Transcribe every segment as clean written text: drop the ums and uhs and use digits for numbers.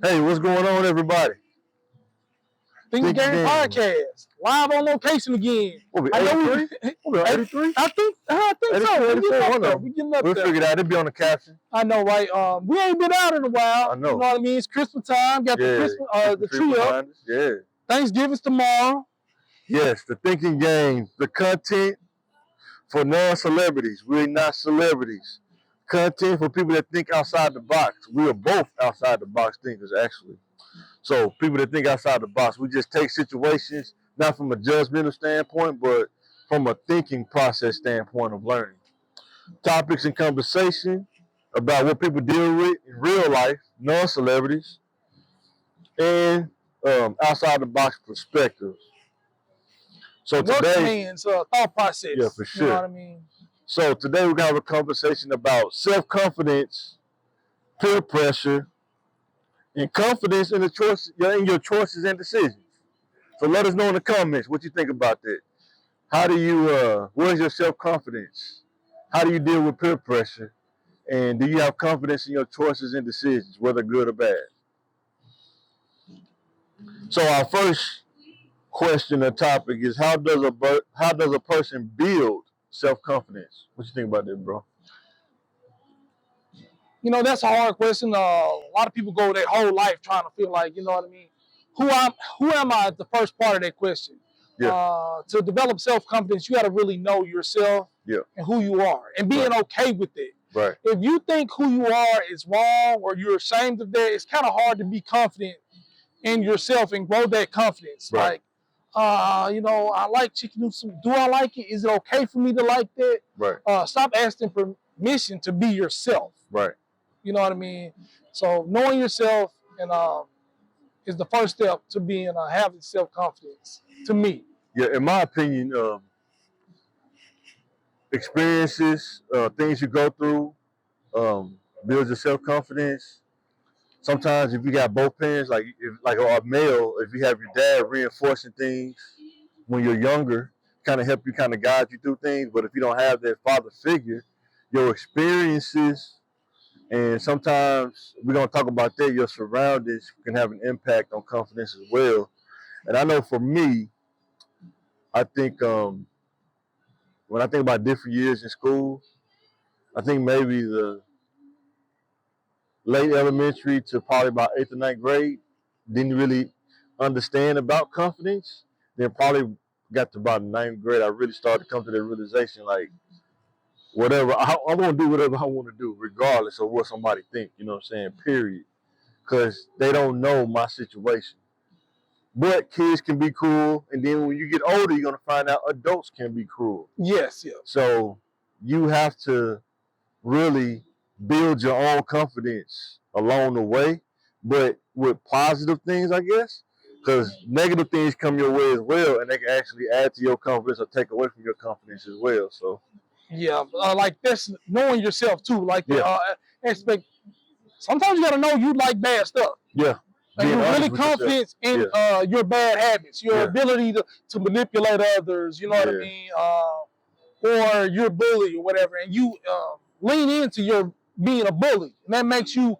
Hey, what's going on, everybody? Think Game Podcast, live on location again. What we, I know 83? What we 83? I think so. 84, We getting up we'll there. figure it out. It'll be on the caption. I know, right? We ain't been out in a while. I know. You know what I mean? It's Christmas time. Got the Christmas, the tree up. Yeah. Thanksgiving's tomorrow. Yes, the thinking game, the content for non-celebrities. We're not celebrities. Content for people that think outside the box. We are both outside the box thinkers, actually. So people that think outside the box, we just take situations, not from a judgmental standpoint, but from a thinking process standpoint of learning. Topics and conversation about what people deal with in real life, non-celebrities, and outside the box perspectives. So today, thought process. Yeah, for sure. You know what I mean? So today we're gonna have a conversation about self-confidence, peer pressure, and confidence in your choices and decisions. So let us know in the comments what you think about that. How do you where's your self-confidence? How do you deal with peer pressure? And do you have confidence in your choices and decisions, whether good or bad? So our first question or topic is how does a person build self-confidence? What you think about that, bro? You know, that's a hard question. A lot of people go their whole life trying to feel like, you know what I mean? Who am I at the first part of that question? Yeah. To develop self-confidence, you got to really know yourself and who you are and being okay with it. Right. If you think who you are is wrong or you're ashamed of that, it's kind of hard to be confident in yourself and grow that confidence. Right. Like, you know, I like chicken noodle soup. Do I like it? Is it okay for me to like that? Right. Stop asking permission to be yourself. Right. You know what I mean? So knowing yourself and is the first step to being having self-confidence, to me. Yeah, in my opinion, experiences, things you go through, builds your self-confidence. Sometimes if you got both parents, like a male, if you have your dad reinforcing things when you're younger, kind of help you, kind of guide you through things. But if you don't have that father figure, your experiences, and sometimes we're going to talk about that, your surroundings can have an impact on confidence as well. And I know for me, I think when I think about different years in school, I think maybe the late elementary to probably about 8th or 9th grade, didn't really understand about confidence. Then probably got to about 9th grade, I really started to come to that realization, like, whatever, I want to do whatever I want to do, regardless of what somebody think, you know what I'm saying, period. Because they don't know my situation. But kids can be cruel, and then when you get older, you're going to find out adults can be cruel. Yes, yeah. So you have to really build your own confidence along the way, but with positive things, I guess, because negative things come your way as well, and they can actually add to your confidence or take away from your confidence as well. So yeah, like that's knowing yourself too. Like expect. Sometimes you got to know you like bad stuff. Yeah. Like you're really confident in your bad habits, your ability to manipulate others. You know what I mean? Or you're a bully or whatever, and you lean into your being a bully, and that makes you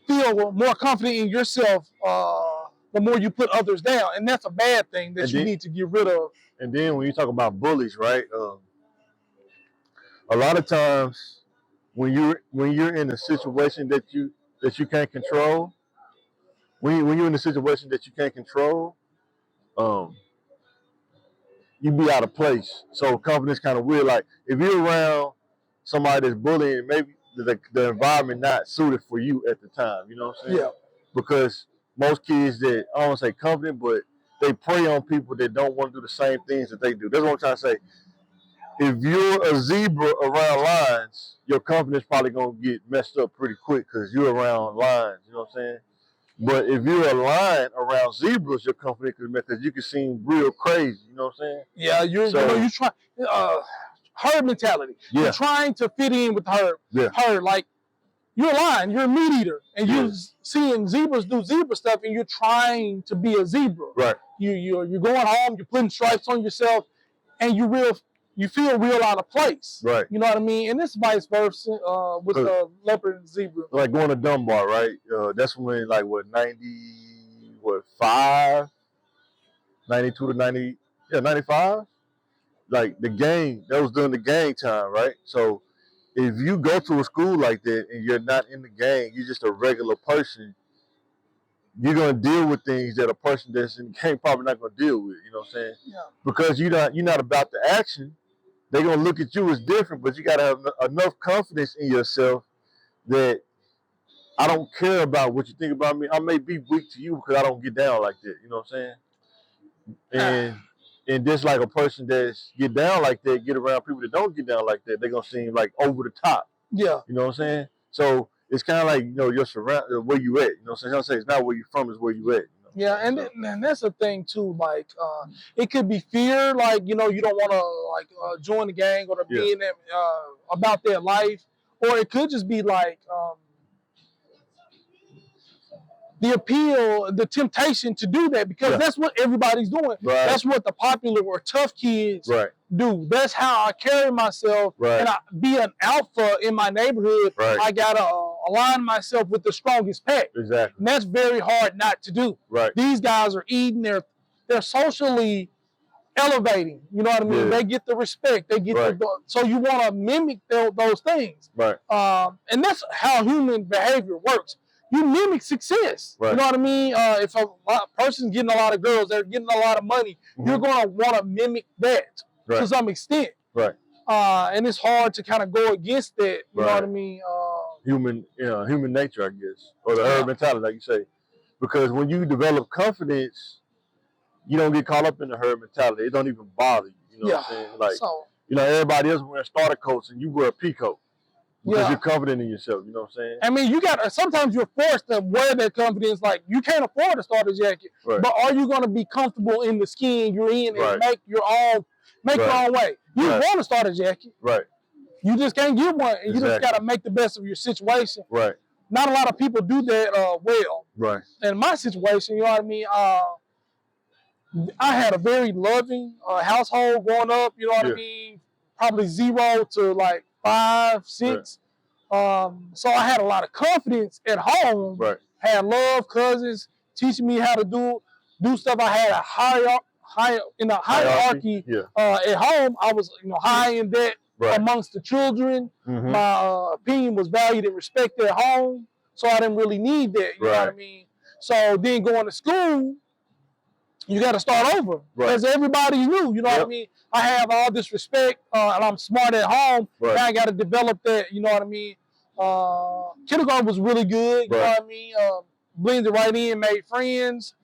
feel more confident in yourself the more you put others down, and that's a bad thing that you need to get rid of. And then when you talk about bullies, right? A lot of times when you're in a situation that you can't control, when you're in a situation that you can't control, you be out of place. So confidence kind of weird. Like if you're around somebody that's bullying, maybe the environment not suited for you at the time. You know what I'm saying? Yeah. Because most kids that, I don't want to say confident, but they prey on people that don't want to do the same things that they do. That's what I'm trying to say. If you're a zebra around lines, your confidence probably gonna get messed up pretty quick because you're around lines. You know what I'm saying? But if you're a lion around zebras, your confidence could be because you can seem real crazy. You know what I'm saying? Yeah, you try herd mentality. Yeah. You're trying to fit in with herd. Yeah. Herd, like you're a lion, you're a meat eater, and you're seeing zebras do zebra stuff, and you're trying to be a zebra. Right. You're going home, you're putting stripes on yourself, and you're real you feel real out of place. Right. You know what I mean? And it's vice versa with the leopard and zebra. Like going to Dunbar, right? That's when like 5, 92 to 90, 95. Like the gang, that was during the gang time, right? So if you go to a school like that and you're not in the gang, you're just a regular person, you're gonna deal with things that a person that's in the gang probably not gonna deal with. You know what I'm saying? Yeah. Because you're not about the action. They're gonna look at you as different, but you gotta have enough confidence in yourself that I don't care about what you think about me. I may be weak to you because I don't get down like that. You know what I'm saying? And just like a person that's get down like that, get around people that don't get down like that, they're gonna seem like over the top. Yeah. You know what I'm saying? So it's kind of like, you know, your where you at. You know what I'm saying? It's not where you're from, it's where you at. You know? Yeah, and that's the thing too. Like, it could be fear, like, you know, you don't want to like join the gang or to be in them about their life, or it could just be like the appeal, the temptation to do that because that's what everybody's doing. Right. That's what the popular or tough kids do. That's how I carry myself, and I be an alpha in my neighborhood. I gotta align myself with the strongest pack. Exactly. And that's very hard not to do. Right. These guys are eating. They're socially elevating. You know what I mean? Yeah. They get the respect. They get so you want to mimic those things. Right. And that's how human behavior works. You mimic success. Right. You know what I mean? If a person's getting a lot of girls, they're getting a lot of money, you're going to want to mimic that to some extent. Right. And it's hard to kind of go against that. You know what I mean? Human nature, I guess, or the herd mentality, like you say. Because when you develop confidence, you don't get caught up in the herd mentality. It don't even bother you. You know what I'm saying? Like, you know, everybody else wearing starter coats and you wear a peacoat. Because you're confident in yourself, you know what I'm saying? I mean, sometimes you're forced to wear that confidence. Like, you can't afford a starter jacket, but are you going to be comfortable in the skin you're in and make your own way? You want a starter jacket. Right. You just can't get one, and you just got to make the best of your situation. Right. Not a lot of people do that well. Right. In my situation, you know what I mean? I had a very loving household growing up, you know what I mean? Probably 0 to like 5, 6. So I had a lot of confidence at home. Right. Had love, cousins teaching me how to do stuff. I had a hierarchy. At home, I was high in that amongst the children. My opinion was valued and respected at home, so I didn't really need that. You know what I mean? So then going to school, you got to start over because everybody's new. You know what I mean? I have all this respect and I'm smart at home. Now I got to develop that. You know what I mean? Kindergarten was really good. You know what I mean? Blended right in, made friends.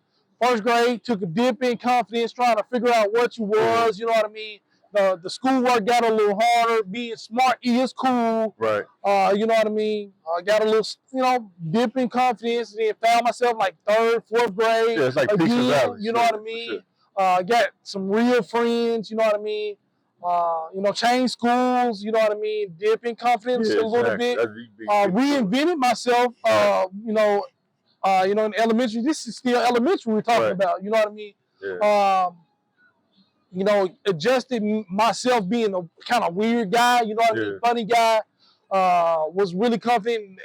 First grade, took a dip in confidence, trying to figure out what you was. You know what I mean? The schoolwork got a little harder. Being smart is cool. Right. You know what I mean? Got a little, dip in confidence. And then found myself like 3rd, 4th grade. Yeah, it's like peaks and valleys. You know what I mean? Got some real friends. You know what I mean? Change schools. You know what I mean? Dip in confidence a little bit. Reinvented myself. In elementary. This is still elementary we're talking about. You know what I mean? Yeah. Adjusted myself being a kind of weird guy, you know what I mean, funny guy, was really confident in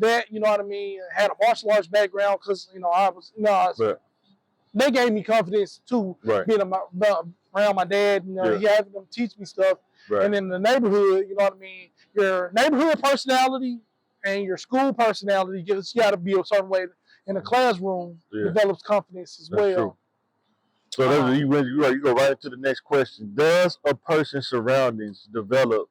that, you know what I mean, had a martial arts background because, they gave me confidence too, being around my dad, he having them teach me stuff, and in the neighborhood, you know what I mean, your neighborhood personality and your school personality, you got to be a certain way in the classroom, develops confidence as well. True. So you go right into the next question. Does a person's surroundings develop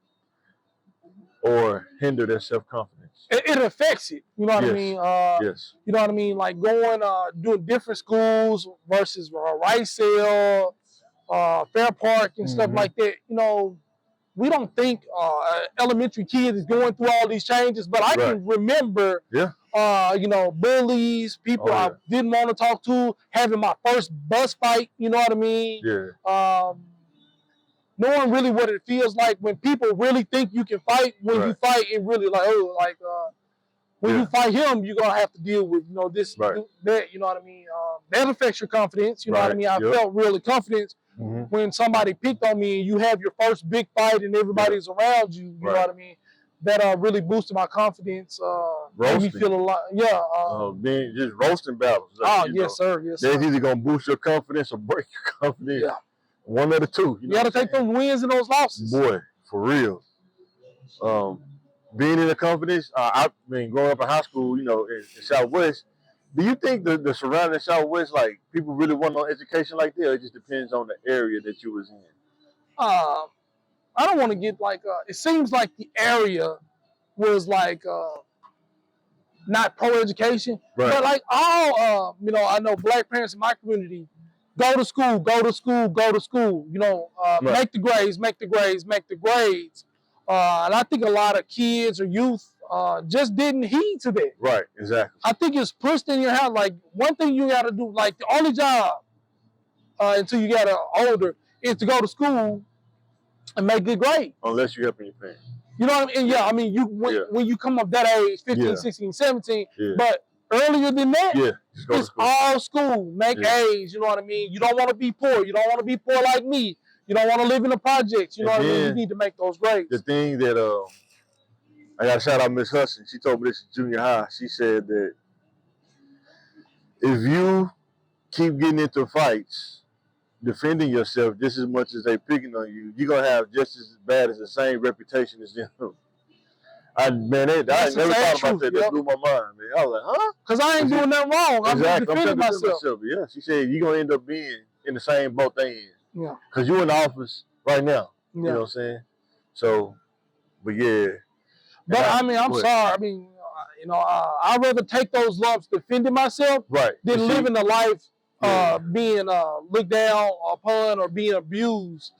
or hinder their self-confidence? It affects it. You know what I mean? You know what I mean? Like going, doing different schools versus Rice Sale, Fair Park and stuff like that. We don't think elementary kids is going through all these changes, but I can remember, bullies, people I didn't want to talk to, having my first bus fight, you know what I mean? Knowing really what it feels like when people really think you can fight, when you fight and really when you fight him, you're going to have to deal with, this, that, you know what I mean? That affects your confidence, you know what I mean? I felt really confident when somebody picked on me and you have your first big fight and everybody's around you, you know what I mean? That really boosted my confidence. Made me feel a lot, being just roasting battles. Like, yes, sir. They're either gonna boost your confidence or break your confidence. Yeah. One of the two. You gotta take those wins and those losses. Boy, for real. Being in the confidence, I mean, growing up in high school, you know, in Southwest, do you think the surrounding Southwest, like, people really want no education like that, or it just depends on the area that you was in? I don't want to get like, it seems like the area was like not pro-education, but like all, you know, I know black parents in my community, go to school, go to school, go to school, you know, make the grades, make the grades, make the grades. And I think a lot of kids or youth just didn't heed to that. Right, exactly. I think it's pushed in your house. Like, one thing you got to do, like the only job until you got older is to go to school and make good grades. Unless you're helping your parents. You know what I mean? Yeah, I mean, when you come up that age, 15, 16, 17, but earlier than that, it's all school, make A's, you know what I mean? You don't want to be poor. You don't want to be poor like me. You don't want to live in the projects. You know what I mean? You need to make those grades. The thing that, I got to shout out Miss Hudson. She told me this in junior high. She said that if you keep getting into fights, defending yourself just as much as they picking on you, you're going to have just as bad as the same reputation as them. I never thought about that. That blew my mind, man. I was like, huh? Because I ain't doing nothing wrong. I'm defending myself. Yeah, she said you're going to end up being in the same boat they in. Yeah. Because you're in the office right now. You know what I'm saying? So, but yeah. But I mean, I'm sorry. I mean, you know, I'd rather take those lumps defending myself than living a life being looked down upon or being abused.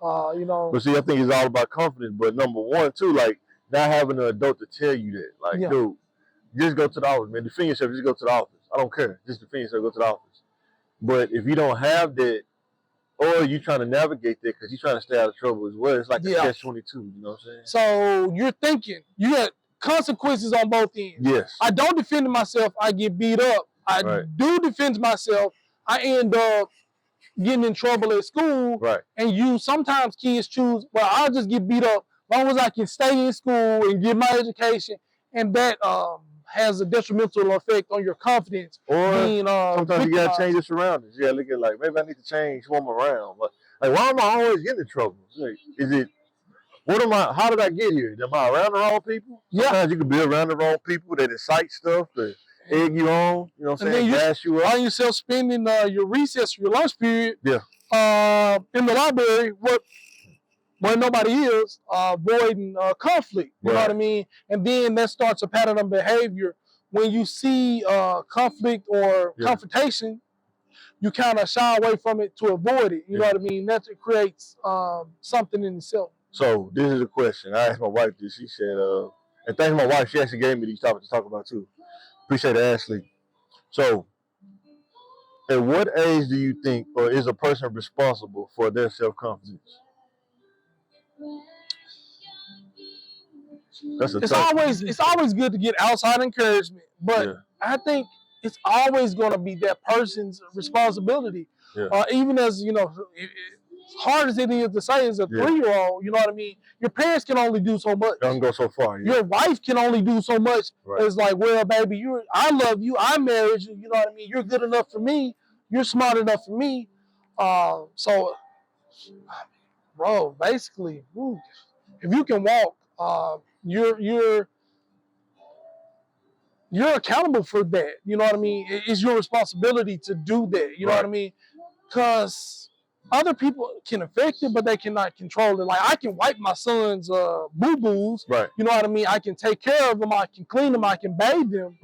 You know. But see, I think it's all about confidence. But number one, too, like, not having an adult to tell you that. Like, dude, just go to the office, man. Defend yourself, just go to the office. I don't care. Just defend yourself, go to the office. But if you don't have that, or you trying to navigate that because you're trying to stay out of trouble as well, it's like a catch-22, you know what I'm saying? So you're thinking, you got consequences on both ends. Yes. I don't defend myself, I get beat up. I do defend myself, I end up getting in trouble at school. And sometimes kids choose, well, I'll just get beat up as long as I can stay in school and get my education. And that has a detrimental effect on your confidence. Or sometimes you gotta change your surroundings. You gotta look at, like, maybe I need to change who I'm around. But, like, why am I always getting in trouble? Like, how did I get here? Am I around the wrong people? Sometimes you can be around the wrong people that incite stuff, that egg you on, you know what I'm saying, gas you up. Find yourself spending your recess, your lunch period in the library, where nobody is, avoiding conflict, you know what I mean? And then that starts a pattern of behavior. When you see conflict or confrontation, you kind of shy away from it to avoid it, you know what I mean? That creates something in itself. So this is a question. I asked my wife this. She said, and thanks to my wife, she actually gave me these topics to talk about too. Appreciate it, Ashley. So, at what age do you think, or is a person responsible for their self-confidence? It's always good to get outside encouragement, but I think it's always going to be that person's responsibility. Even as, you know, as hard as it is to say as a 3-year-old, you know what I mean? Your parents can only do so much. Don't go so far. Your wife can only do so much. It's like, well, baby, I love you. I married you. You know what I mean? You're good enough for me. You're smart enough for me. So, bro, basically, if you can walk, you're accountable for that. You know what I mean? It's your responsibility to do that. You know what I mean? Because other people can affect it, but they cannot control it. Like, I can wipe my son's boo-boos. You know what I mean? I can take care of them. I can clean them. I can bathe them.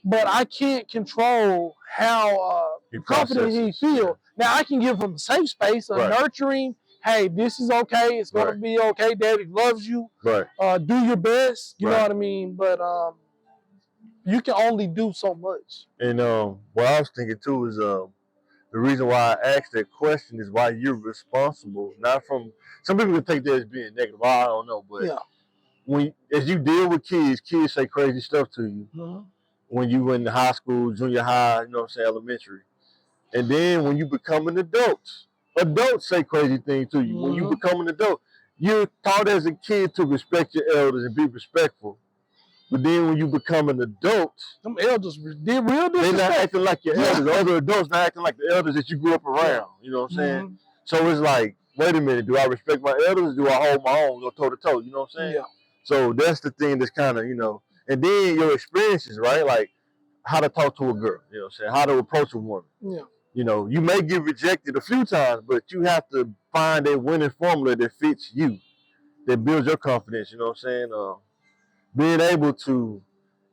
But I can't control how confident he feels. Now, I can give him a safe space, a nurturing, hey, this is okay. It's going to be okay. Daddy loves you. Do your best. You know what I mean? But you can only do so much. And what I was thinking, too, is the reason why I asked that question is why you're responsible. Not from, some people can take that as being negative. I don't know. But as you deal with kids say crazy stuff to you. When you were in high school, junior high, you know what I'm saying, elementary. And then when you become an adult, adults say crazy things to you. When you become an adult, you're taught as a kid to respect your elders and be respectful. But then when you become an adult, them elders did real disrespect. They're not acting like your elders. Other adults not acting like the elders that you grew up around. You know what I'm saying? So it's like, wait a minute, do I respect my elders? Do I hold my own, go toe to toe? You know what I'm saying? Yeah. So that's the thing that's kind of, and then your experiences, right? Like how to talk to a girl, you know what I'm saying? How to approach a woman. Yeah. You may get rejected a few times, but you have to find that winning formula that fits you, that builds your confidence, you know what I'm saying? Being able to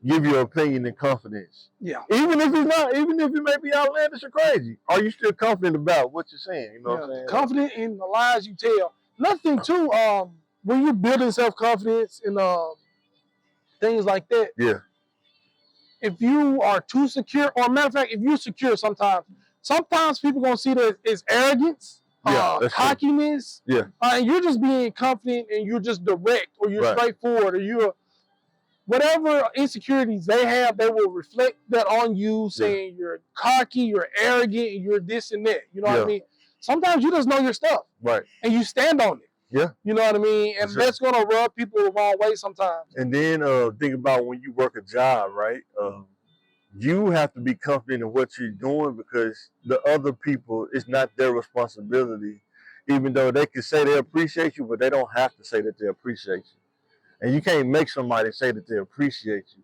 give your opinion and confidence. Yeah. Even if it may be outlandish or crazy, are you still confident about what you're saying? You know what I'm saying? Confident in the lies you tell. Nothing too, when you're building self-confidence and things like that. Yeah. If you are too secure, or matter of fact, if you're secure sometimes people gonna see that as arrogance, cockiness. True. Yeah. And you're just being confident and you're just direct, or you're straightforward, or you're whatever insecurities they have, they will reflect that on you, saying you're cocky, you're arrogant, and you're this and that. You know what I mean? Sometimes you just know your stuff. Right. And you stand on it. Yeah. You know what I mean? And that's going to rub people the wrong way sometimes. And then think about when you work a job, right? You have to be confident in what you're doing, because the other people, it's not their responsibility, even though they can say they appreciate you, but they don't have to say that they appreciate you. And you can't make somebody say that they appreciate you.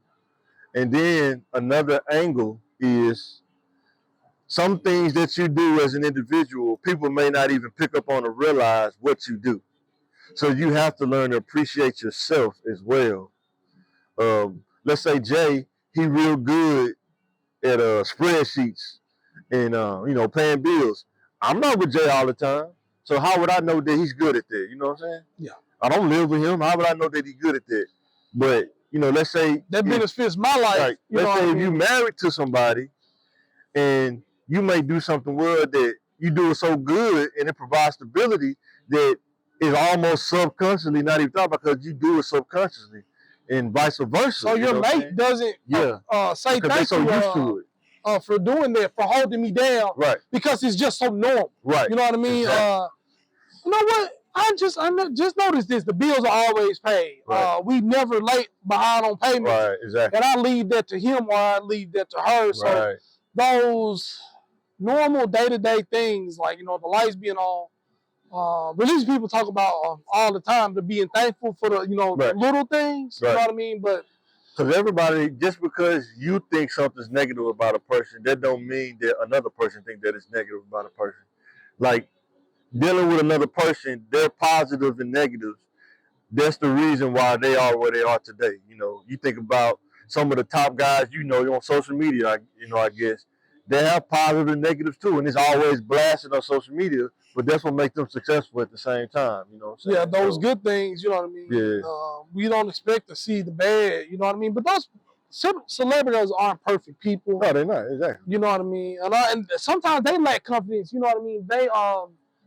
And then another angle is some things that you do as an individual, people may not even pick up on or realize what you do. So you have to learn to appreciate yourself as well. Let's say Jay, he real good at spreadsheets and paying bills. I'm not with Jay all the time, so how would I know that he's good at that? You know what I'm saying? Yeah. I don't live with him. How would I know that he's good at that? But let's say that business fits my life. Right, let's say if you're married to somebody and you may do something well that you do it so good and it provides stability that is almost subconsciously not even thought, because you do it subconsciously, and vice versa. So your mate doesn't say thank so you used to it. For doing that, for holding me down, right? Because it's just so normal, right? You know what I mean? Exactly. You know what? I just noticed this. The bills are always paid. Right. We never late behind on payments. Right, exactly. And I leave that to him, or I leave that to her. So those normal day-to-day things, like the lights being on, religious people talk about all the time, to being thankful for the the little things. You know what I mean? But because everybody, just because you think something's negative about a person, that don't mean that another person thinks that it's negative about a person. Like dealing with another person, their positives and negatives, that's the reason why they are where they are today. You think about some of the top guys, on social media, I guess, they have positive and negatives too, and it's always blasted on social media, but that's what makes them successful at the same time, you know what I'm saying? Yeah, those good things, you know what I mean? Yeah. We don't expect to see the bad, you know what I mean? But those celebrities aren't perfect people. No, they're not, exactly. You know what I mean? And sometimes they lack confidence, you know what I mean? They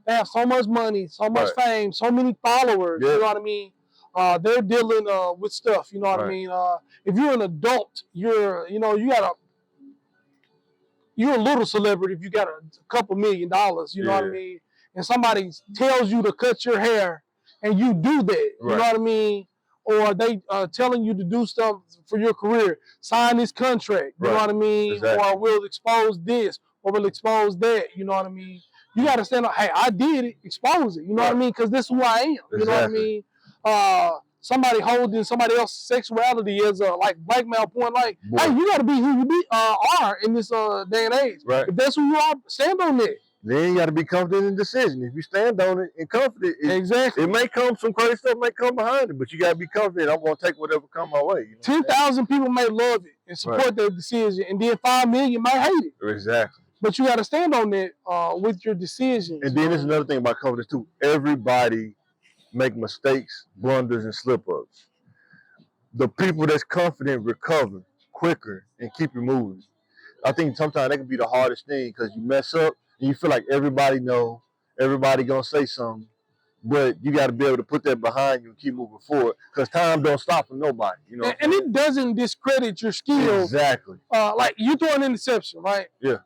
have so much money, so much fame, so many followers, you know what I mean? They're dealing with stuff, you know what I mean? If you're an adult, you're a little celebrity if you got a couple $1 million, you know what I mean? And somebody tells you to cut your hair and you do that, you know what I mean? Or they telling you to do stuff for your career, sign this contract, you know what I mean? Exactly. Or we'll expose this, or we'll expose that, you know what I mean? You got to stand up, hey, I did it, expose it, you know what I mean? Because this is who I am, you know what I mean? Somebody holding somebody else's sexuality as a blackmail point, hey, you got to be who you are in this day and age. Right. If that's who you are, stand on that. Then you got to be confident in the decision. If you stand on it and confident, exactly, it may come, some crazy stuff may come behind it, but you got to be confident. I'm going to take whatever come my way. 10,000 people may love it and support that decision, and then 5 million might hate it. Exactly. But you got to stand on that with your decisions. And then there's another thing about confidence too. Everybody make mistakes, blunders, and slip-ups. The people that's confident recover quicker and keep it moving. I think sometimes that can be the hardest thing, because you mess up and you feel like everybody know, everybody gonna say something, but you got to be able to put that behind you and keep moving forward, because time don't stop for nobody. And it doesn't discredit your skills. Exactly. Like you throw an interception, right? Yeah.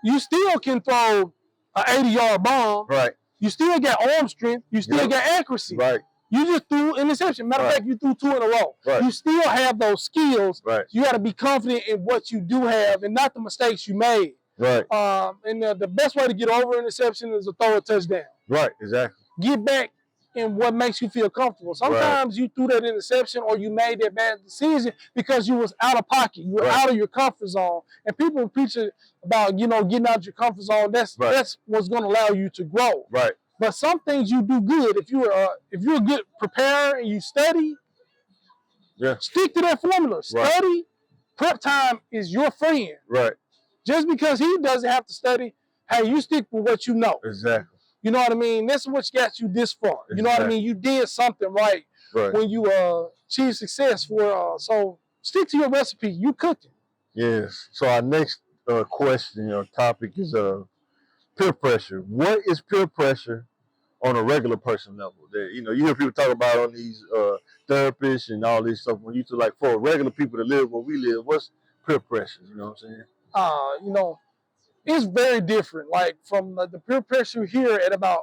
You still can throw an 80-yard bomb. Right. You still got arm strength. You still got accuracy. Right. You just threw an interception. Matter of fact, you threw 2 in a row. Right. You still have those skills. Right. You got to be confident in what you do have and not the mistakes you made. Right. And the best way to get over interception is to throw a touchdown. Right. Exactly. Get back in what makes you feel comfortable. Sometimes you threw that interception or you made that bad decision because you was out of pocket. You were out of your comfort zone. And people preach about, getting out of your comfort zone. That's what's going to allow you to grow. Right. But some things you do good. If you're a good preparer and you study, stick to that formula. Study. Prep time is your friend. Right. Just because he doesn't have to study, hey, you stick with what you know. Exactly. You know what I mean? That's what got you this far. You know what I mean? You did something right when you achieved success so stick to your recipe. You cooked it. Yes. So our next question or topic is peer pressure. What is peer pressure on a regular person level? That you hear people talk about on these therapists and all this stuff. When you to for regular people to live where we live, what's peer pressure? You know what I'm saying? It's very different. Like from the peer pressure here at about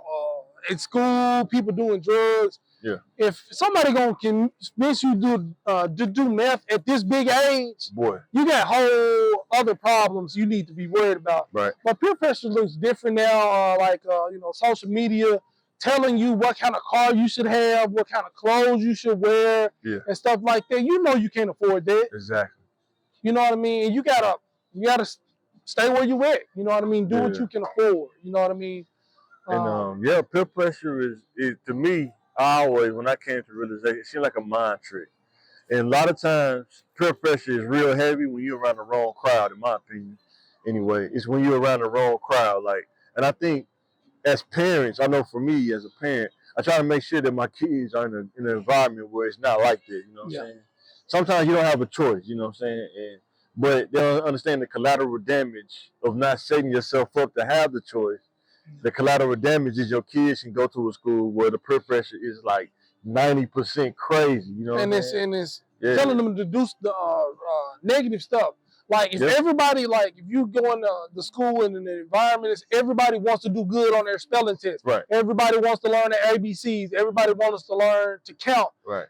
at school, people doing drugs. Yeah. If somebody gonna convince you to do meth at this big age, boy, you got whole other problems you need to be worried about. Right. But peer pressure looks different now. Social media telling you what kind of car you should have, what kind of clothes you should wear, and stuff like that. You can't afford that. Exactly. You know what I mean? And you gotta stay where you at. You know what I mean? Do what you can afford. You know what I mean? And peer pressure is to me, when I came to realization, it seemed like a mind trick. And a lot of times, peer pressure is real heavy when you're around the wrong crowd, in my opinion. Anyway, it's when you're around the wrong crowd. And I think as parents, I know for me as a parent, I try to make sure that my kids are in an environment where it's not like that. You know what I'm saying? Sometimes you don't have a choice. You know what I'm saying? But they don't understand the collateral damage of not setting yourself up to have the choice. The collateral damage is your kids can go to a school where the peer pressure is 90% crazy. You know, and it's telling them to do the negative stuff. Like if everybody, if you go into the school and in the environment, everybody wants to do good on their spelling test. Right. Everybody wants to learn their ABCs. Everybody wants to learn to count. Right.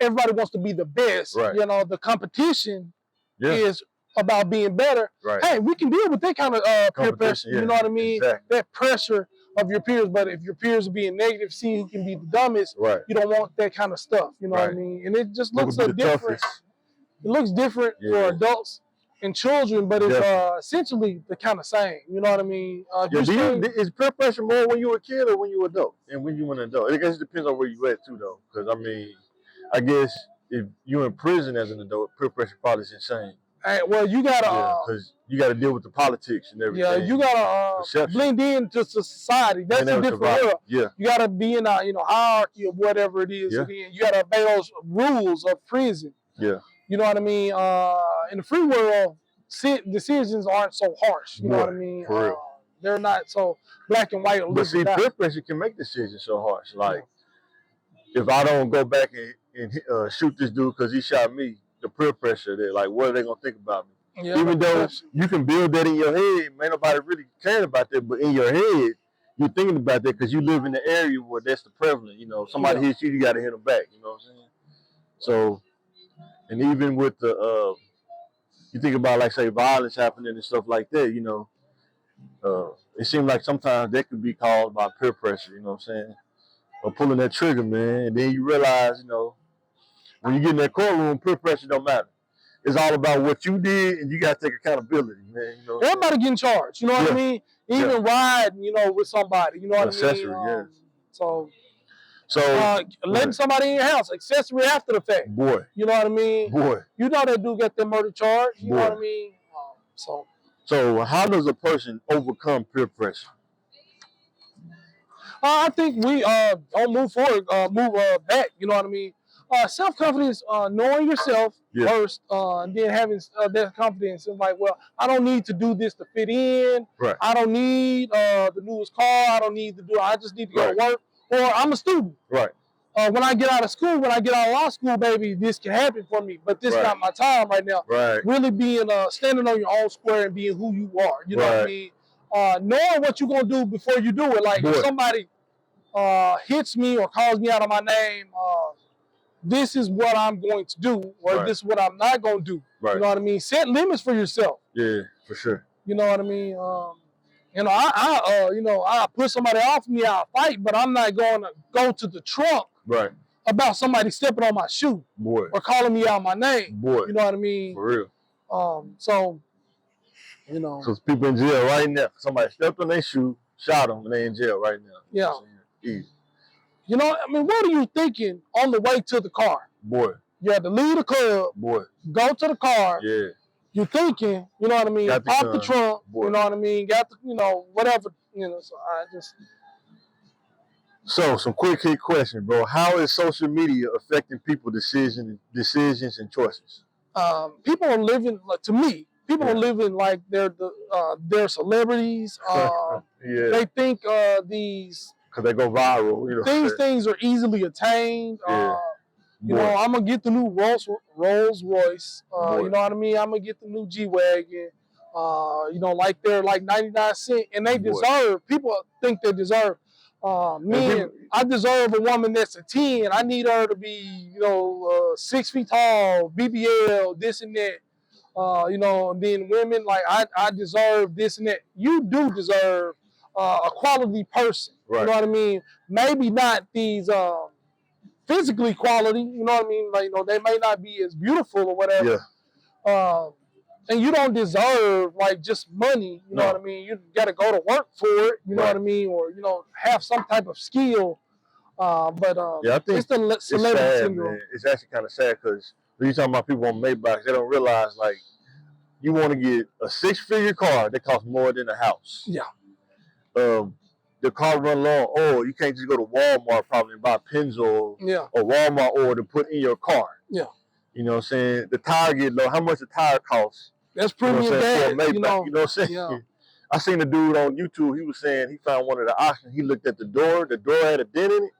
Everybody wants to be the best. Right. The competition is about being better. Right. Hey, we can deal with that kind of peer pressure. You know what I mean? Exactly. That pressure of your peers. But if your peers are being negative, see who can be the dumbest. Right. You don't want that kind of stuff. You know what I mean? And it just looks different. It looks different for adults and children, but it's essentially the kind of same. You know what I mean? Is peer pressure more when you were a kid or when you were adult? And when you were an adult? I guess it depends on where you at too, though. Because I guess if you're in prison as an adult, peer pressure probably is insane. You gotta because you gotta deal with the politics and everything. Yeah, you gotta blend into society. That's a different world. Yeah, you gotta be in a hierarchy of whatever it is. Yeah. And you gotta obey those rules of prison. Yeah, you know what I mean. In the free world, decisions aren't so harsh. You know what I mean. For real. They're not so black and white. But see, peer pressure can make decisions so harsh. If I don't go back and shoot this dude because he shot me, the peer pressure there, what are they gonna think about me? Yeah, even though you can build that in your head, ain't nobody really caring about that, but in your head, you're thinking about that because you live in the area where that's the prevalent. Somebody hits you, you gotta hit them back. You know what I'm saying? So, and even with the, you think about say violence happening and stuff like that. It seems like sometimes that could be caused by peer pressure. You know what I'm saying? Or pulling that trigger, man, and then you realize, when you get in that courtroom, peer pressure don't matter. It's all about what you did, and you got to take accountability, man. Everybody getting charged. You know what I mean? Even riding, with somebody. You know what I mean? So letting somebody in your house, accessory after the fact. Boy. You know what I mean? Boy. You know that dude got that murder charge. You know what I mean? So how does a person overcome peer pressure? I think we don't move forward, move back. You know what I mean? Self-confidence, knowing yourself first, and then having that confidence. It's I don't need to do this to fit in. Right. I don't need the newest car. I don't need to do. I just need to go to work. Or I'm a student. Right. When I get out of school, when I get out of law school, baby, this can happen for me. But this is not my time right now. Right. Really being standing on your own square and being who you are. You know what I mean? knowing what you're gonna do before you do it. Like if somebody hits me or calls me out of my name, this is what I'm going to do, or this is what I'm not gonna do. You know what I mean? Set limits for yourself. Yeah, for sure. You know what I mean? I put somebody off me, I'll fight, but I'm not going to go to the trunk about somebody stepping on my shoe or calling me out my name. You know what I mean? For real. So, you know. So people in jail right now. Somebody stepped on their shoe, shot them, and they in jail right now. Yeah. Easy. You know, I mean, what are you thinking on the way to the car? You had to leave the club, go to the car. Yeah. You're thinking, you know what I mean? Pop the trunk, you know what I mean? Got the, whatever, so I just. So, some quick hit question, bro. How is social media affecting people's decisions and choices? People are living, like, to me, people are living like they're celebrities. They think these. Because they go viral. Things are easily attained. You know, I'm going to get the new Rolls Royce. You know what I mean? I'm going to get the new G-Wagon. Like they're like 99 cents. And they deserve, people think they deserve. I deserve a woman that's a 10. I need her to be, 6 feet tall, BBL, this and that. And then women, like, I deserve this and that. You do deserve a quality person. You know what I mean? Maybe not these... physically quality, you know what I mean? Like, they may not be as beautiful or whatever. Yeah. And you don't deserve like just money, you know what I mean? You gotta go to work for it, you know what I mean? Or, have some type of skill. I think it's the celebrity syndrome. Man. It's actually kind of sad because when you're talking about people on Maybachs, they don't realize like you want to get a 6-figure car that costs more than a house. Yeah. The car run low on oil. You can't just go to Walmart probably and buy Pennzoil or Walmart oil to put in your car. Yeah. You know what I'm saying? The tire get low. How much the tire costs? That's premium gas. You know what I'm saying? Yeah. I seen a dude on YouTube. He was saying he found one of the auctions. He looked at the door. The door had a dent in it.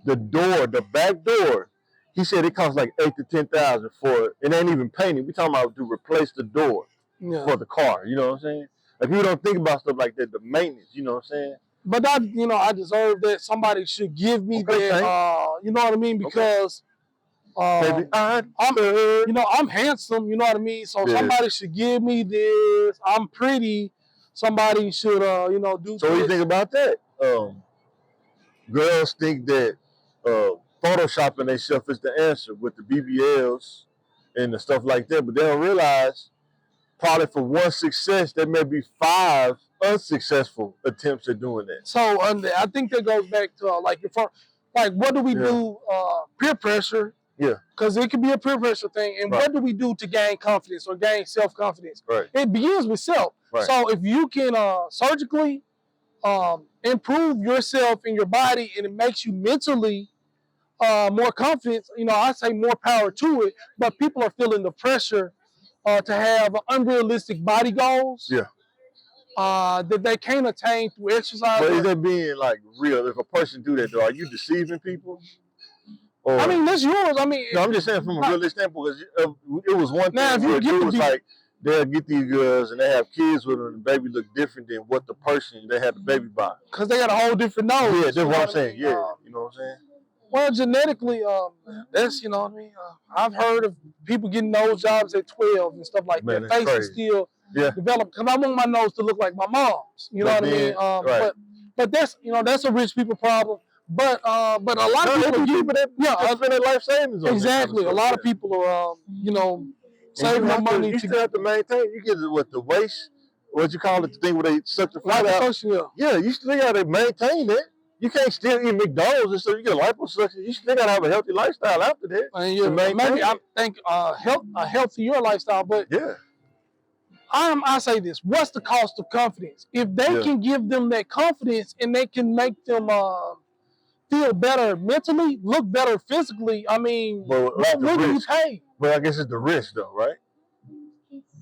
The back door. He said it costs like $8,000 to $10,000 for it. It ain't even painted. We talking about to replace the door for the car. You know what I'm saying? Like people don't think about stuff like that. The maintenance. You know what I'm saying? But I deserve that. Somebody should give me that. You know what I mean? Because I'm handsome. You know what I mean? So somebody should give me this. I'm pretty. Somebody should, do. So what do you think about that? Girls think that photoshopping themselves is the answer with the BBLs and the stuff like that, but they don't realize probably for one success, there may be 5 unsuccessful attempts at doing that. So I think that goes back to what do we do? Peer pressure. Yeah. Because it could be a peer pressure thing. And what do we do to gain confidence or gain self-confidence? Right. It begins with self. Right. So if you can surgically improve yourself and your body and it makes you mentally more confident, I say more power to it. But people are feeling the pressure to have unrealistic body goals. Yeah. That they can't attain through exercise. But is that being like real? If a person do that, though, are you deceiving people? Or, I mean, that's yours. I mean, no, I'm just saying from a realistic standpoint. It was one thing where it was like they'll get these girls and they have kids with them, and the baby look different than what the person they had the baby by. Because they got a whole different nose. Yeah, that's what I'm saying. Yeah, you know what I'm saying. Well, genetically, that's, you know what I mean. I've heard of people getting nose jobs at 12 and stuff like that. Face is still developed. Because I want my nose to look like my mom's. You know what I mean? But that's that's a rich people problem. But a lot of people are spending life savings on exactly. A lot of people are saving their money. You still have to maintain. You get the waist, what you call it, the thing where they suck the fat out. Yeah, you still got to maintain it. You can't still eat McDonald's and so you get liposuction. You still got to have a healthy lifestyle after that. Maybe I think a healthier lifestyle, but I say this: what's the cost of confidence? If they can give them that confidence and they can make them feel better mentally, look better physically, I mean, what do you pay? Well, I guess it's the risk, though, right?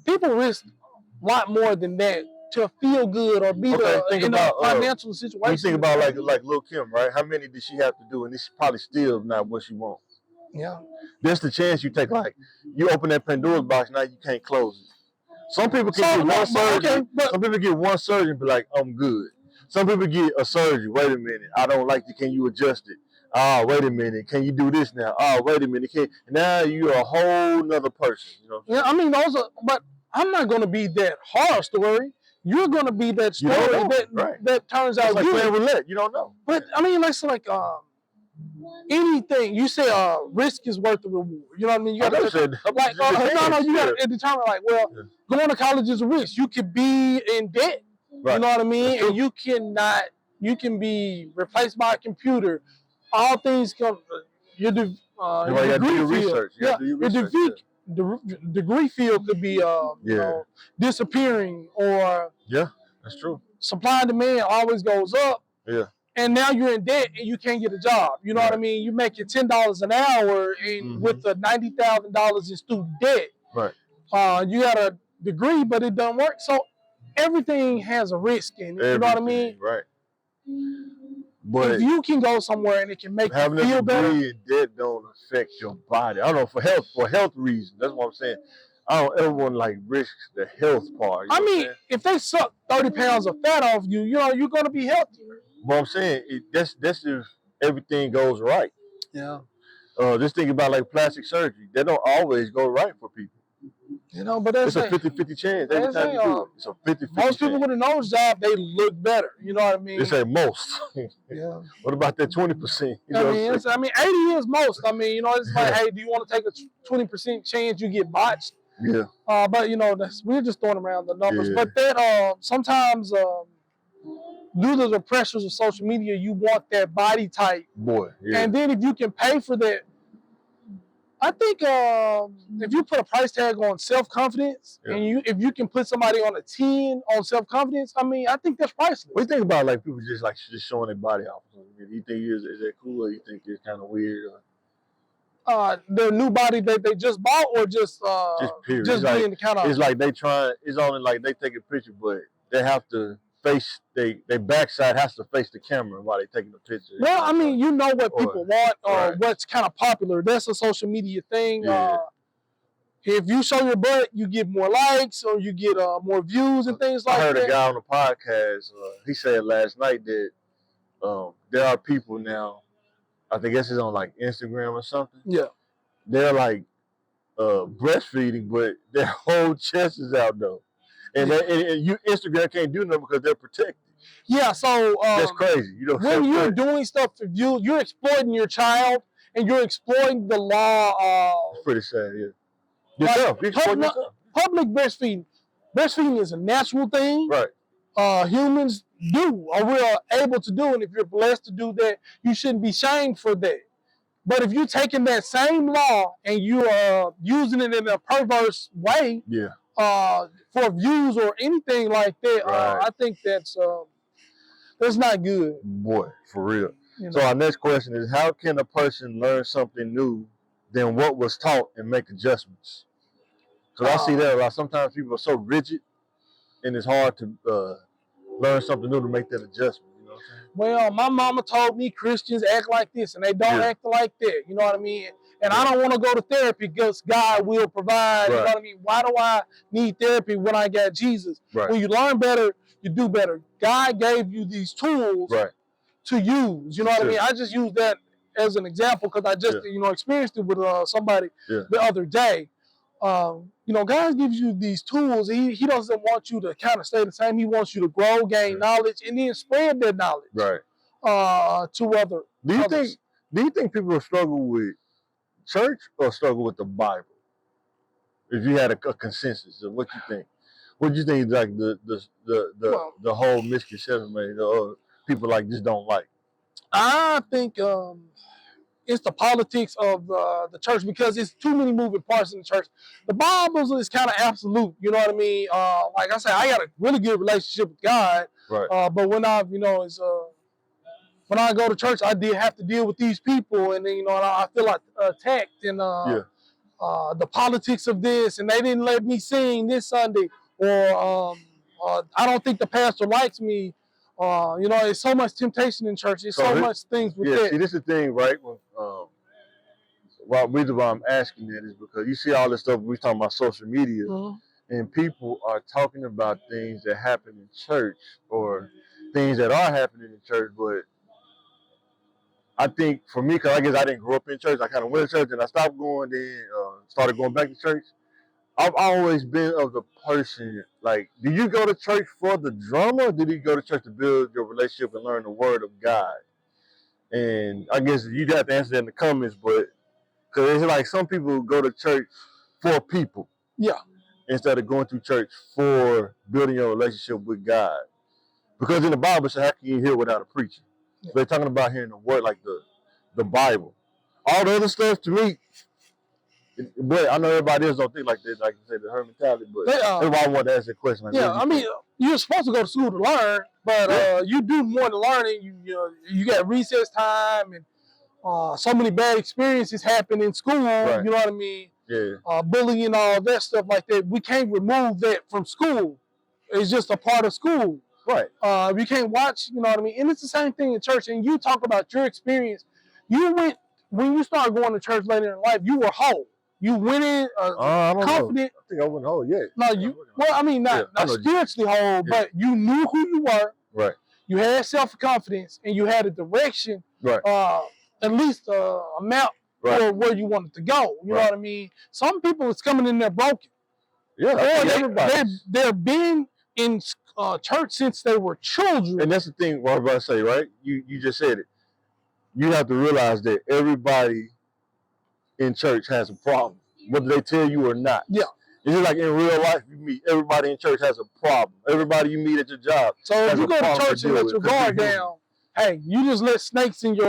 People risk a lot more than that to feel good or be in a financial situation. You think about like Lil' Kim, right? How many did she have to do, and this probably still not what she wants. Yeah. That's the chance you take. Like, you open that Pandora's box, now you can't close it. Some people can get one surgery. Some people get one surgery and be like, I'm good. Some people get a surgery. Wait a minute, I don't like it. Can you adjust it? Oh, wait a minute. Can you do this now? Oh, wait a minute. Now you're a whole nother person. You know. Yeah, I mean those are. But I'm not going to be that horror story. You're going to be that story that turns out like good. Playing roulette. You don't know. But I mean, it's like anything. You say risk is worth the reward. You know what I mean? You got to you got to determine like, well, going to college is a risk. You could be in debt. Right. You know what I mean? And you cannot. You can be replaced by a computer. All things come. Your degree field. Your degree field could be disappearing or that's true. Supply and demand always goes up. Yeah. And now you're in debt and you can't get a job. You know what I mean? You make $10 an hour and with the $90,000 in student debt. Right. You got a degree, but it doesn't work. So everything has a risk in it. You know what I mean? Right. But if you can go somewhere and it can make you feel better. Having a degree in debt don't affect your body. I don't know, for health reasons. That's what I'm saying. I don't ever want to like risk the health part. I mean, if they suck 30 pounds of fat off you, you know, you're going to be healthier. But I'm saying that's if everything goes right. Yeah. Just think about like plastic surgery. That don't always go right for people. You know, but that's it's a 50-50 chance every time you do it. It's a 50-50 most people with a nose job, they look better. You know what I mean? They say most. Yeah. What about that 20%? I mean, 80 is most. I mean, you know, it's like, hey, do you want to take a 20% chance you get botched? Yeah. But you know, we're just throwing around the numbers. Yeah. But that sometimes due to the pressures of social media, you want that body type. Boy. Yeah. And then if you can pay for that, I think if you put a price tag on self-confidence and if you can put somebody on a 10 on self-confidence, I mean, I think that's priceless. What do you think about like people just showing their body off? Do you think is that cool, or you think it's kind of weird? Their new body that they just bought, or just period. Just it's being like, kind of. It's like they trying. It's only like they take a picture, but they have to face their backside has to face the camera while they taking the picture. Well, I mean, you know what people want, or what's kind of popular. That's a social media thing. Yeah. If you show your butt, you get more likes, or you get more views and things like that. I heard a guy on the podcast. He said last night that there are people now. I think it's on like Instagram or something. Yeah. They're like breastfeeding, but their whole chest is out though. And Instagram can't do nothing because they're protected. Yeah, so that's crazy. You know, when you're doing stuff for views, you're exploiting your child and you're exploiting the law. It's pretty sad, yeah. Public breastfeeding. Breastfeeding is a natural thing. Right. Humans do, or we're able to do, and if you're blessed to do that, you shouldn't be shamed for that. But if you're taking that same law and you are using it in a perverse way, for views or anything like that, I think that's not good. Boy, for real. You know? So our next question is: how can a person learn something new than what was taught and make adjustments? Because I see that a lot. Sometimes people are so rigid, and it's hard to learn something new to make that adjustment. You know what I'm saying? Well, my mama told me Christians act like this, and they don't act like that. You know what I mean? And I don't want to go to therapy because God will provide. You know what I mean? Why do I need therapy when I got Jesus? Right. When you learn better, you do better. God gave you these tools to use. You know what I mean? I just use that as an example because I just experienced it with somebody the other day. You know, God gives you these tools. He doesn't want you to kind of stay the same. He wants you to grow, gain knowledge, and then spread that knowledge to other. Do you think people will struggle with church or struggle with the Bible? If you had a consensus of what you think, what do you think? Like the whole misconception, people like just don't like. I think it's the politics of the church because it's too many moving parts in the church. The Bible is kind of absolute, you know what I mean? Like I said, I got a really good relationship with God, but when when I go to church, I did have to deal with these people, and then I feel like attacked and the politics of this, and they didn't let me sing this Sunday, or I don't think the pastor likes me. It's so much temptation in church. There's so much things with that. See, this is the thing, right? The reason why I'm asking that is because you see all this stuff we talking about social media, and people are talking about things that happen in church or things that are happening in church, but I think for me, because I guess I didn't grow up in church, I kind of went to church and I stopped going, then started going back to church. I've always been of the person, like, do you go to church for the drama, or did you go to church to build your relationship and learn the word of God? And I guess you'd have to answer that in the comments, but because it's like some people go to church for people. Yeah. Instead of going to church for building your relationship with God. Because in the Bible, it says, how can you hear without a preacher? Yeah. They're talking about hearing the word, like the Bible. All the other stuff, to me, but I know everybody else don't think like this, like you say, the herd mentality, but that's why I wanted to ask that question. Like, yeah, I mean, you're supposed to go to school to learn, but you do more than learning. You got recess time, and so many bad experiences happen in school. Right. You know what I mean? Yeah. Bullying and all that stuff like that. We can't remove that from school. It's just a part of school. Right. We can't watch, you know what I mean? And it's the same thing in church. And you talk about your experience. When you started going to church later in life, you were whole. You went in confident. Know. I think I wasn't whole yet. No, not spiritually whole, but you knew who you were. Right. You had self-confidence and you had a direction. Right. At least a map for where you wanted to go. You know what I mean? Some people is coming in there broken. Yeah, everybody. They're been in church since they were children. And that's the thing what I was about to say, right? You just said it. You have to realize that everybody in church has a problem, whether they tell you or not. Yeah. It's just like in real life, you meet everybody in church has a problem. Everybody you meet at your job. So if you go to church and let your guard down, hey, you just let snakes in your,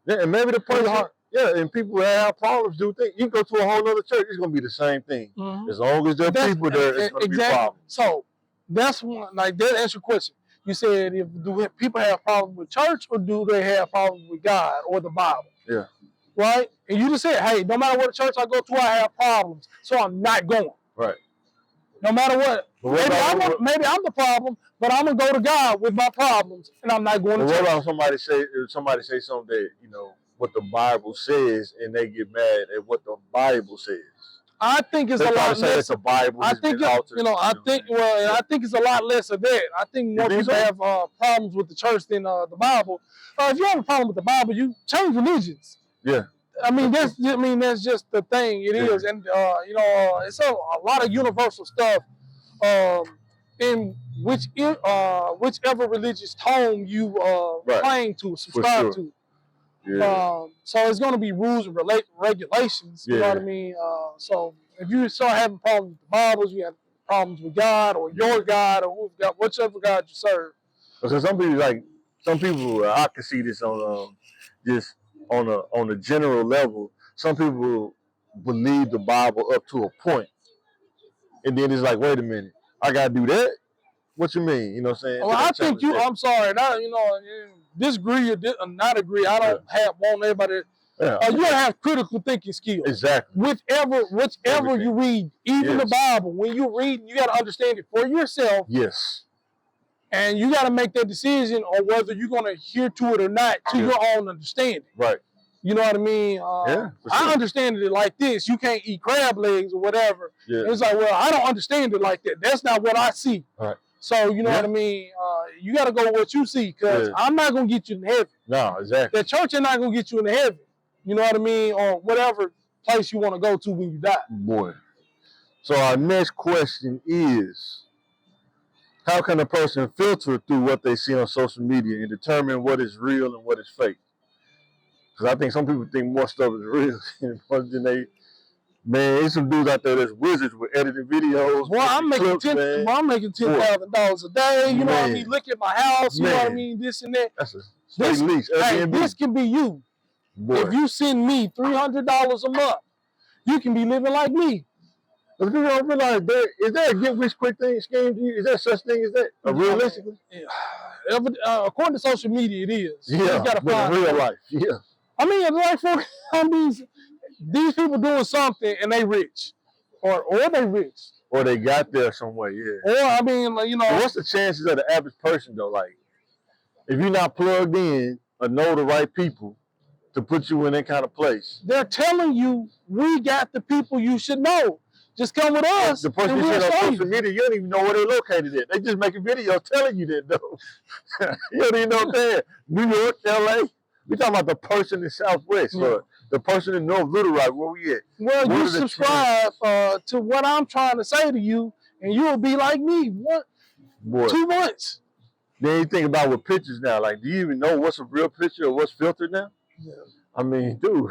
Yeah, and maybe the person, and people that have problems do things. You go to a whole other church, it's going to be the same thing. Mm-hmm. As long as there are people there, it's going to be problems. So that's one, like, that answers your question. You said, do people have problems with church, or do they have problems with God or the Bible? Yeah. Right? And you just said, hey, no matter what church I go to, I have problems, so I'm not going. Right. No matter what. Maybe I'm the problem, but I'm going to go to God with my problems, and I'm not going to church. What about somebody say something that, what the Bible says, and they get mad at what the Bible says? I think it's a lot less. It's a Bible. I think it's a lot less of that. I think more people have problems with the church than the Bible. If you have a problem with the Bible, you change religions. Yeah. I mean that's just the thing. It is, and it's a lot of universal stuff. In whichever religious tone you claim to subscribe to. Yeah. So it's going to be rules and regulations. You know what I mean? So if you start having problems with the Bibles, you have problems with God or your God or whichever God you serve. Because some people, I can see this on just on a general level. Some people believe the Bible up to a point, and then it's like, wait a minute, I gotta do that. What you mean? You know what I'm saying? Well, I think I'm sorry. Disagree or not agree. I don't want everybody. Yeah. You gotta have critical thinking skills. Exactly. Whichever you read, even the Bible, when you read, you gotta understand it for yourself. Yes. And you gotta make that decision on whether you're gonna adhere to it or not to your own understanding. Right. You know what I mean? I understand it like this. You can't eat crab legs or whatever. Yeah. It's like, well, I don't understand it like that. That's not what I see. Right. So, you know what I mean? You got to go with what you see, because I'm not going to get you in heaven. No, exactly. The church is not going to get you in heaven. You know what I mean? Or whatever place you want to go to when you die. Boy. So our next question is, how can a person filter through what they see on social media and determine what is real and what is fake? Because I think some people think more stuff is real than they... Man, there's some dudes out there that's wizards with editing videos. Well, I'm making $10,000 a day. You know what I mean? Look at my house. You know what I mean? This and that. That's a straight lease. This can be you. Boy. If you send me $300 a month, you can be living like me. But people don't realize is there a get rich quick thing scheme to you? Is there such thing as that? Realistically? Yeah. According to social media, it is. Yeah, but in real life, yeah. I mean, these people doing something and they rich, or they rich, or they got there some way, yeah. Or I mean, what's the chances of the average person though? Like, if you're not plugged in or know the right people to put you in that kind of place, they're telling you we got the people you should know. Just come with us. The person you see on social media, you don't even know where they're located at. They just make a video telling you that, though. You don't even know what they're at. New York, LA. We talking about the person in Southwest, or the person in North Little Rock. Where we at? Well, you subscribe to what I'm trying to say to you, and you will be like me. What? Boy. 2 months. Then you think about with pictures now. Like, do you even know what's a real picture or what's filtered now? Yeah. I mean, dude.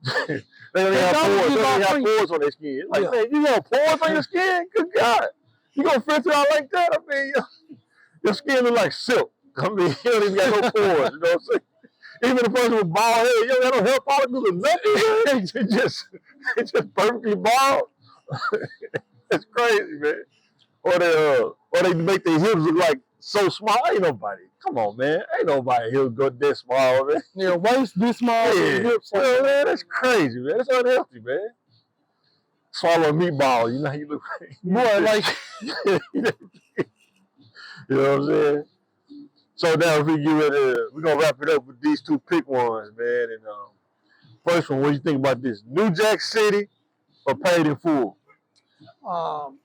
They don't even have pores on their skin. Like, man, you got pores on your skin? Good God. You gonna filter out like that? I mean, your skin look like silk. I mean, you don't even got no pores. You know what I'm saying? Even the person with bald hair, you don't got no hair follicles or nothing. It's just perfectly bald. It's crazy, man. Or they make their hips look like so small. Ain't nobody. Come on, man. Ain't nobody hips go this small, man. Your waist this small. Yeah. Hips. Well, man, that's crazy, man. That's unhealthy, man. Swallow a meatball. You know how you look. Boy, like. You know what I'm saying? So now if we get ready, we're gonna wrap it up with these 2 pick ones, man. And first one, what do you think about this? New Jack City or Paid in Full?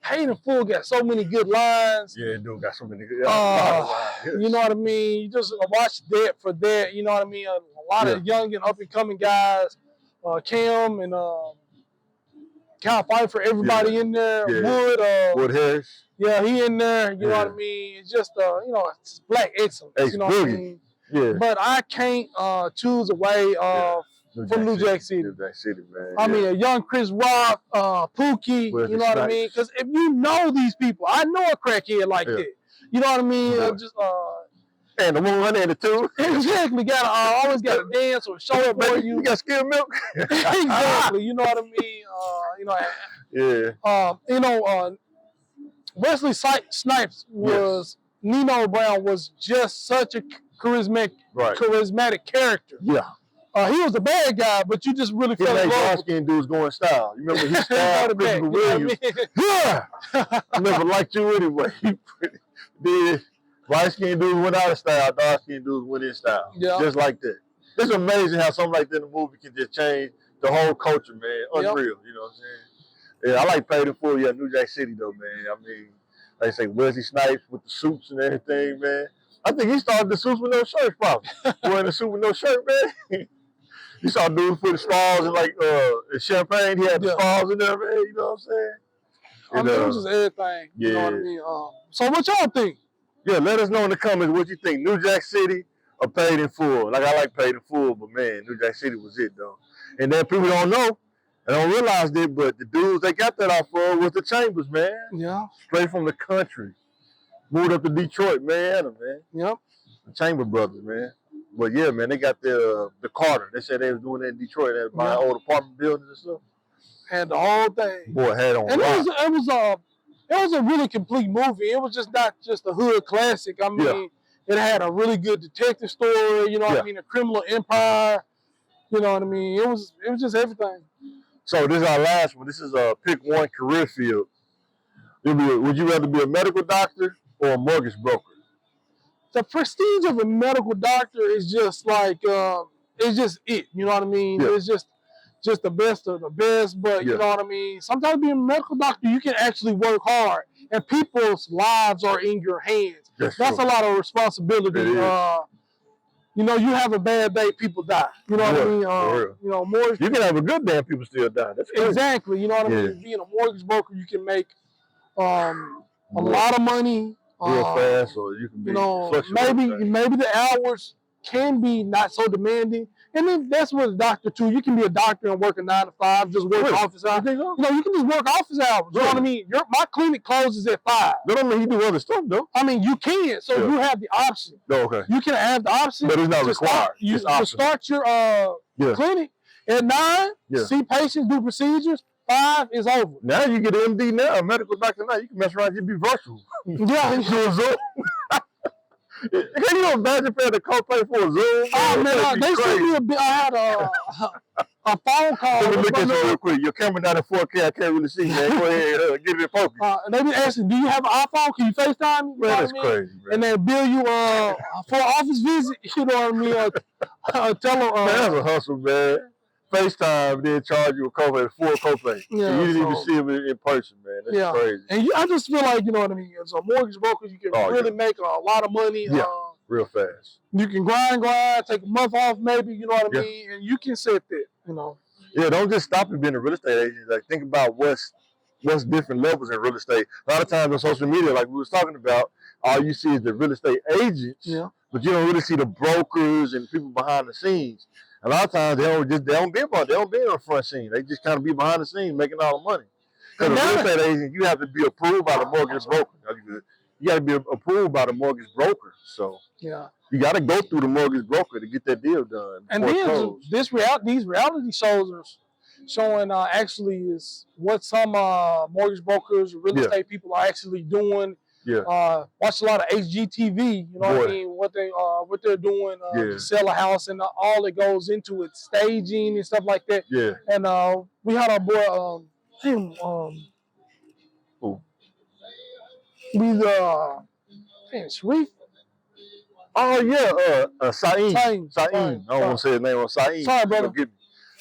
Paid in Full got so many good lines. Yeah, it do got so many good lines. You know what I mean? You just watch that for that. You know what I mean? A lot of young and up and coming guys, Cam and Kyle Pfeiffer, everybody in there. Wood Harris. Yeah, he in there. You know what I mean? It's just you know, it's black excellence. You know what I mean? Yeah. But I can't choose away from New Jack City. New Jack City, man. I mean, a young Chris Rock, Pookie, you know what I mean? Because if you know these people, I know a crackhead like that. You know what I mean? And the one and the two. Exactly. Always got to dance or show up for you. You got skim milk. Exactly. You know what I mean? You know, Wesley Snipes was Nino Brown was just such a charismatic character. Yeah. He was a bad guy, but you just really felt like dark skinned dudes going style. You remember his style? Christopher Williams. Yeah. I never liked you anyway. Then light skinned dudes went out of style, dark skinned dudes went in style. Yeah. Just like that. It's amazing how something like that in a movie can just change the whole culture, man. Unreal, you know what I'm saying? Yeah, I like Paid in Full. Yeah, New Jack City though, man. I mean, like I say, Wesley Snipes with the suits and everything, man. I think he started the suits with no shirt, probably. Wearing a suit with no shirt, man. You saw dudes putting straws in like champagne. He had the straws in there, man. You know what I'm saying? I mean, it was just everything. You know what I mean? So what y'all think? Yeah, let us know in the comments what you think. New Jack City or Paid in Full? Like, I like Paid in Full, but man, New Jack City was it though. And then people don't know. I don't realize it, but the dudes they got that off of was the Chambers, man. Yeah. Straight from the country. Moved up to Detroit, man. Yep. The Chamber brothers, man. But yeah, man, they got the Carter. They said they was doing that in Detroit. They was buying old apartment buildings and stuff. Had the whole thing. Boy, had on. And it was a really complete movie. It was just not just a hood classic. I mean, it had a really good detective story. You know what I mean? A criminal empire. You know what I mean? It was just everything. So this is our last one. This is a pick one career field. Would you rather be a medical doctor or a mortgage broker? The prestige of a medical doctor is just like it's just it. You know what I mean? Yeah. It's just the best of the best. But you know what I mean? Sometimes being a medical doctor, you can actually work hard, and people's lives are in your hands. That's a lot of responsibility. You know, you have a bad day, people die. You know what I mean? You know, mortgage. You can have a good day, and people still die. That's crazy. Exactly. You know what I mean? Being a mortgage broker, you can make a lot of money. Real fast, or you can be maybe the hours can be not so demanding. And then that's what a doctor too. You can be a doctor and work a 9 to 5, just work office hours. You know, you can just work office hours. You know what I mean? My clinic closes at 5. That don't mean you do other stuff though. I mean, you can. So you have the option. Okay. You can have the option. But it's not required. To start your clinic at 9, see patients, do procedures. 5 is over. Now you get an MD now, a medical doctor now. You can mess around, you be virtual. Yeah. You do a Zoom. Can you imagine paying the copay for a Zoom? Oh man, they sent me a bit. I had a phone call. Let me look at you real quick. Your camera not in 4K. I can't really see, man. Go ahead, get it in focus. And they be asking, do you have an iPhone? Can you FaceTime me? Man, that's crazy, man. And they bill you for an office visit. You know what I mean? Tell them. Man, that's a hustle, man. FaceTime, then charge you a copay, full copay. Yeah, and you didn't even see them in person, man. That's crazy. And I just feel like, you know what I mean, as a mortgage broker, you can really make a lot of money. Yeah, real fast. You can grind, take a month off maybe, you know what I mean, and you can set that, you know. Yeah, don't just stop at being a real estate agent. Like, think about what's different levels in real estate. A lot of times on social media, like we was talking about, all you see is the real estate agents, but you don't really see the brokers and people behind the scenes. A lot of times they don't be on the front scene. They just kind of be behind the scenes making all the money. Because a real estate agent, you have to be approved by the mortgage broker. You got to be approved by the mortgage broker. So you got to go through the mortgage broker to get that deal done. And then these reality shows are showing actually is what some mortgage brokers, real estate people are actually doing. Watch a lot of HGTV. You know what I mean? What they're doing to sell a house and all that goes into it, staging and stuff like that. And we had our boy Sharif. Oh yeah, Saeem. I don't want to say his name on Saeem. Sorry, brother.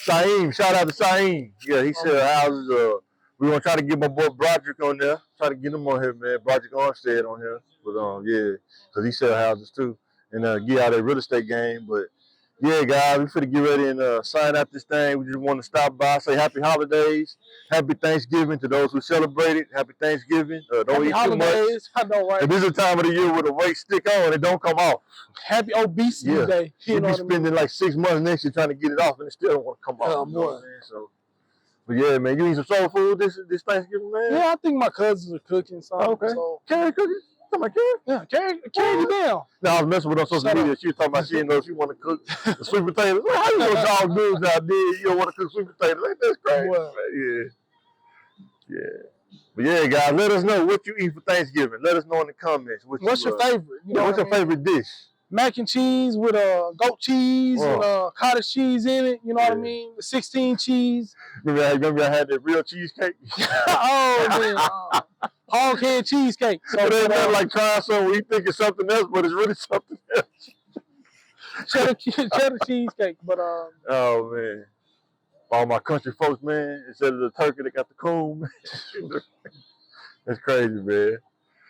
Saeem, shout out to Saeem. Yeah, he said houses. We gonna try to get my boy Broderick on there. Try to get him on here, man. Broderick Armstead on here. But because he sell houses too, and get out of the real estate game. But yeah, guys, we finna get ready and sign out this thing. We just want to stop by, say happy holidays, happy Thanksgiving to those who celebrate it. Happy Thanksgiving. Don't eat too much. I know, right? And this is the time of the year where the weight stick on and it don't come off. Happy Obesity Day. You be spending like 6 months next year trying to get it off and it still don't want to come off. Oh, boy. So, but yeah, man, you eat some soul food this Thanksgiving, man? Yeah, I think my cousins are cooking something. Okay. So. Carrie cooking? Talking about Carrie? Yeah, Carrie you down. No, I was messing with her on social media. She was talking about she didn't know if she want to cook the sweet potatoes. Well, how you know dog dudes out there, you don't want to cook sweet potatoes? Like, that's crazy. Well, yeah. But yeah, guys, let us know what you eat for Thanksgiving. Let us know in the comments. What's your favorite? You know what's your favorite dish? Mac and cheese with goat cheese and cottage cheese in it. You know what I mean? The 16 cheese. Remember I had that real cheesecake? Oh, man. Hog head cheesecake. So it ain't nothing like trying something where you think it's something else, but it's really something else. cheddar cheesecake. But oh, man. All my country folks, man, instead of the turkey, they got the coon, man. That's crazy, man.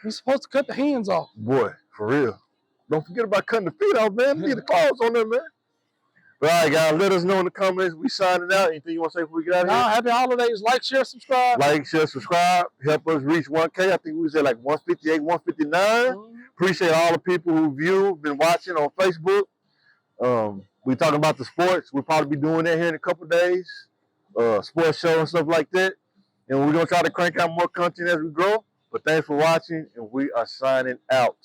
You're supposed to cut the hands off. Boy, for real. Don't forget about cutting the feet off, man. Get the claws on there, man. But all right, guys, let us know in the comments. We signing out. Anything you want to say before we get out of here? Happy holidays. Like, share, subscribe. Like, share, subscribe. Help us reach 1K. I think we was at like 158, 159. Appreciate all the people who view, been watching on Facebook. We talking about the sports. We'll probably be doing that here in a couple days. Sports show and stuff like that. And we're going to try to crank out more content as we grow. But thanks for watching, and we are signing out.